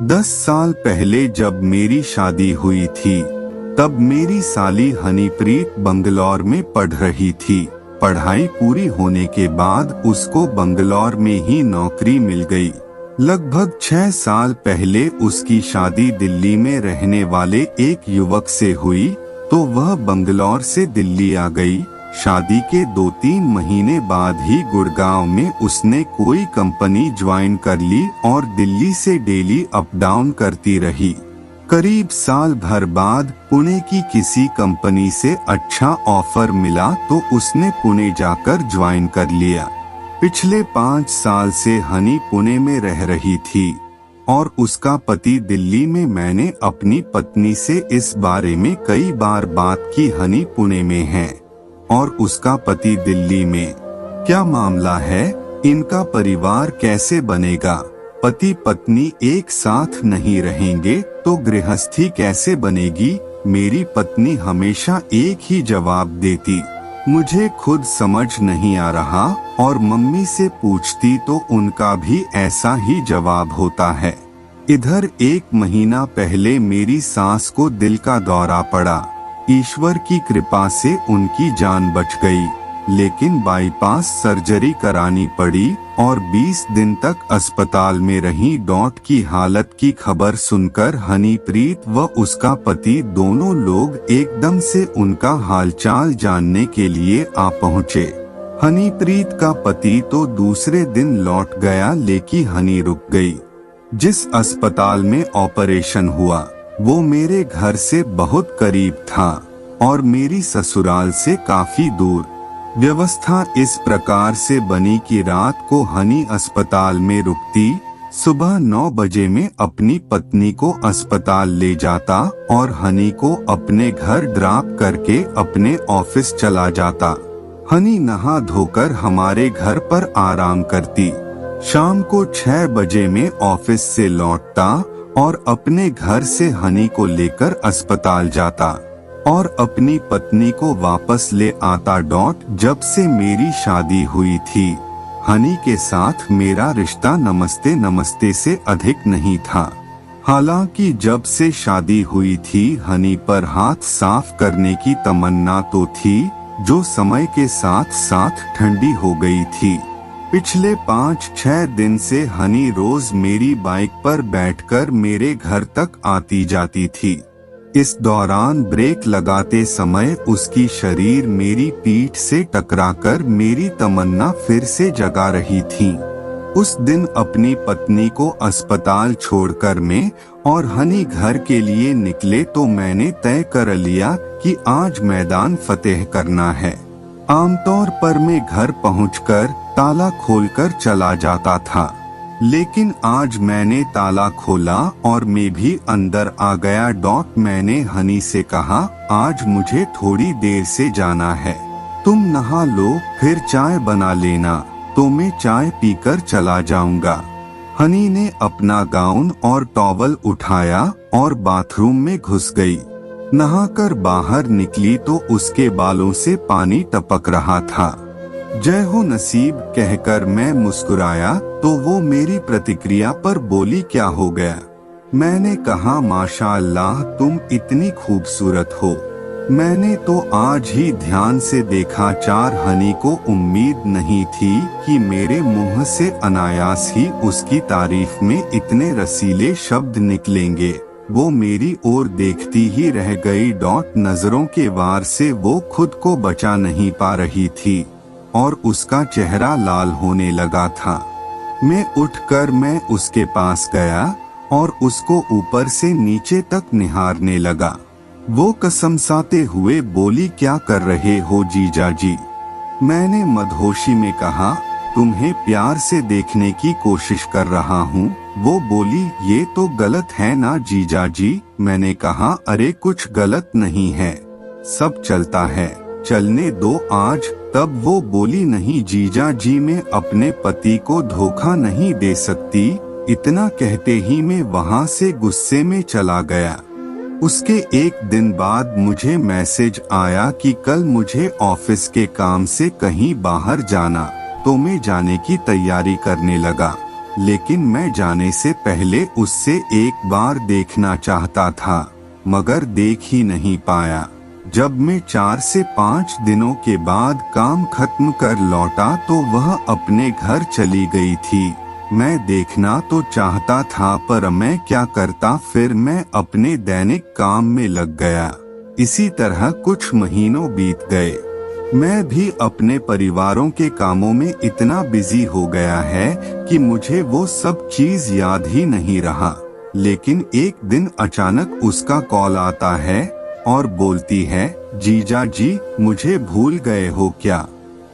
10 साल पहले जब मेरी शादी हुई थी, तब मेरी साली हनीप्रीत बंगलौर में पढ़ रही थी। पढ़ाई पूरी होने के बाद उसको बंगलौर में ही नौकरी मिल गई। लगभग 6 साल पहले उसकी शादी दिल्ली में रहने वाले एक युवक से हुई, तो वह बंगलौर से दिल्ली आ गई। शादी के 2-3 महीने बाद ही गुड़गांव में उसने कोई कंपनी ज्वाइन कर ली और दिल्ली से डेली अप डाउन करती रही। करीब साल भर बाद पुणे की किसी कंपनी से अच्छा ऑफर मिला तो उसने पुणे जाकर ज्वाइन कर लिया। पिछले 5 साल से हनी पुणे में रह रही थी और उसका पति दिल्ली में। मैंने अपनी पत्नी से इस बारे में कई बार बात की। हनी पुणे में है और उसका पति दिल्ली में। क्या मामला है? इनका परिवार कैसे बनेगा? पति पत्नी एक साथ नहीं रहेंगे तो गृहस्थी कैसे बनेगी? मेरी पत्नी हमेशा एक ही जवाब देती, मुझे खुद समझ नहीं आ रहा, और मम्मी से पूछती तो उनका भी ऐसा ही जवाब होता है। इधर 1 महीना पहले मेरी सास को दिल का दौरा पड़ा। ईश्वर की कृपा से उनकी जान बच गई, लेकिन बाईपास सर्जरी करानी पड़ी और 20 दिन तक अस्पताल में रही। डॉट की हालत की खबर सुनकर हनीप्रीत व उसका पति दोनों लोग एकदम से उनका हालचाल जानने के लिए आ पहुँचे। हनीप्रीत का पति तो दूसरे दिन लौट गया, लेकिन हनी रुक गई। जिस अस्पताल में ऑपरेशन हुआ वो मेरे घर से बहुत करीब था और मेरी ससुराल से काफी दूर। व्यवस्था इस प्रकार से बनी कि रात को हनी अस्पताल में रुकती, सुबह 9 बजे में अपनी पत्नी को अस्पताल ले जाता और हनी को अपने घर ड्रॉप करके अपने ऑफिस चला जाता। हनी नहा धोकर हमारे घर पर आराम करती। शाम को 6 बजे में ऑफिस से लौटता और अपने घर से हनी को लेकर अस्पताल जाता और अपनी पत्नी को वापस ले आता। डॉट जब से मेरी शादी हुई थी, हनी के साथ मेरा रिश्ता नमस्ते नमस्ते से अधिक नहीं था। हालांकि जब से शादी हुई थी, हनी पर हाथ साफ करने की तमन्ना तो थी, जो समय के साथ साथ ठंडी हो गई थी। पिछले 5-6 दिन से हनी रोज मेरी बाइक पर बैठकर मेरे घर तक आती जाती थी। इस दौरान ब्रेक लगाते समय उसकी शरीर मेरी पीठ से टकराकर मेरी तमन्ना फिर से जगा रही थी। उस दिन अपनी पत्नी को अस्पताल छोड़कर मैं और हनी घर के लिए निकले तो मैंने तय कर लिया कि आज मैदान फतेह करना है। आमतौर पर मैं घर पहुंचकर ताला खोलकर चला जाता था, लेकिन आज मैंने ताला खोला और मैं भी अंदर आ गया। डॉट मैंने हनी से कहा, आज मुझे थोड़ी देर से जाना है, तुम नहा लो फिर चाय बना लेना, तो मैं चाय पीकर चला जाऊंगा। हनी ने अपना गाउन और टॉवल उठाया और बाथरूम में घुस गई। नहाकर बाहर निकली तो उसके बालों से पानी टपक रहा था। जय हो नसीब कहकर मैं मुस्कुराया तो वो मेरी प्रतिक्रिया पर बोली, क्या हो गया? मैंने कहा, माशाअल्लाह तुम इतनी खूबसूरत हो। मैंने तो आज ही ध्यान से देखा। हनी को उम्मीद नहीं थी कि मेरे मुंह से अनायास ही उसकी तारीफ में इतने रसीले शब्द निकलेंगे। वो मेरी ओर देखती ही रह गई। डॉट नजरों के वार से वो खुद को बचा नहीं पा रही थी और उसका चेहरा लाल होने लगा था। मैं उठकर मैं उसके पास गया और उसको ऊपर से नीचे तक निहारने लगा। वो कसमसाते हुए बोली, क्या कर रहे हो जीजा जी? मैंने मदहोशी में कहा, तुम्हें प्यार से देखने की कोशिश कर रहा हूँ। वो बोली, ये तो गलत है ना जीजा जी? मैंने कहा, अरे कुछ गलत नहीं है, सब चलता है, चलने दो आज। तब वो बोली, नहीं जीजा जी, मैं अपने पति को धोखा नहीं दे सकती। इतना कहते ही मैं वहाँ से गुस्से में चला गया। उसके 1 दिन बाद मुझे मैसेज आया कि कल मुझे ऑफिस के काम से कहीं बाहर जाना, तो मैं जाने की तैयारी करने लगा। लेकिन मैं जाने से पहले उससे एक बार देखना चाहता था, मगर देख ही नहीं पाया। जब मैं 4 से 5 दिनों के बाद काम खत्म कर लौटा तो वह अपने घर चली गई थी। मैं देखना तो चाहता था, पर मैं क्या करता, फिर मैं अपने दैनिक काम में लग गया। इसी तरह कुछ महीनों बीत गए। मैं भी अपने परिवारों के कामों में इतना बिजी हो गया है कि मुझे वो सब चीज याद ही नहीं रहा। लेकिन एक दिन अचानक उसका कॉल आता है और बोलती है, जीजा जी मुझे भूल गए हो क्या?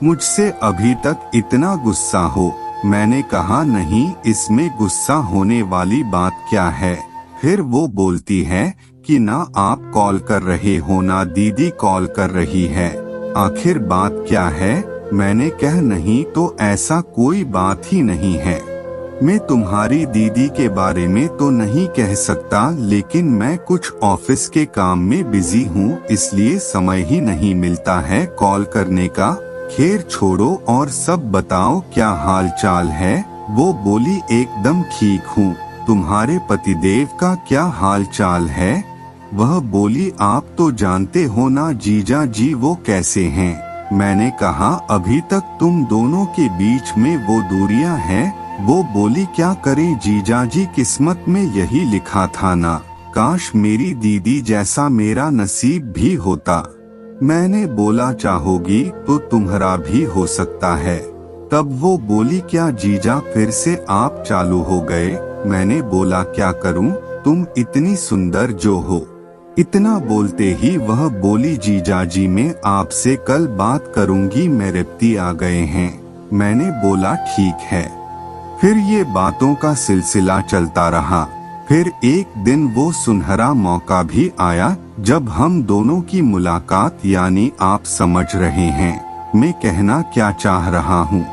मुझसे अभी तक इतना गुस्सा हो? मैंने कहा, नहीं, इसमें गुस्सा होने वाली बात क्या है? फिर वो बोलती है कि ना आप कॉल कर रहे हो ना दीदी कॉल कर रही है, आखिर बात क्या है? मैंने कहा, नहीं तो ऐसा कोई बात ही नहीं है। मैं तुम्हारी दीदी के बारे में तो नहीं कह सकता, लेकिन मैं कुछ ऑफिस के काम में बिजी हूँ, इसलिए समय ही नहीं मिलता है कॉल करने का। खैर छोड़ो और सब बताओ क्या हाल चाल है? वो बोली, एकदम ठीक हूँ। तुम्हारे पतिदेव का क्या हाल चाल है? वह बोली, आप तो जानते हो ना जीजा जी वो कैसे हैं। मैंने कहा, अभी तक तुम दोनों के बीच में वो दूरियां हैं। वो बोली, क्या करें जीजा जी, किस्मत में यही लिखा था ना, काश मेरी दीदी जैसा मेरा नसीब भी होता। मैंने बोला, चाहोगी तो तुम्हारा भी हो सकता है। तब वो बोली, क्या जीजा फिर से आप चालू हो गए? मैंने बोला, क्या करूं, तुम इतनी सुंदर जो हो। इतना बोलते ही वह बोली, जीजा जी मैं आपसे कल बात करूंगी, मेरे पति आ गए हैं। मैंने बोला, ठीक है। फिर ये बातों का सिलसिला चलता रहा। फिर एक दिन वो सुनहरा मौका भी आया जब हम दोनों की मुलाकात, यानी आप समझ रहे हैं मैं कहना क्या चाह रहा हूँ।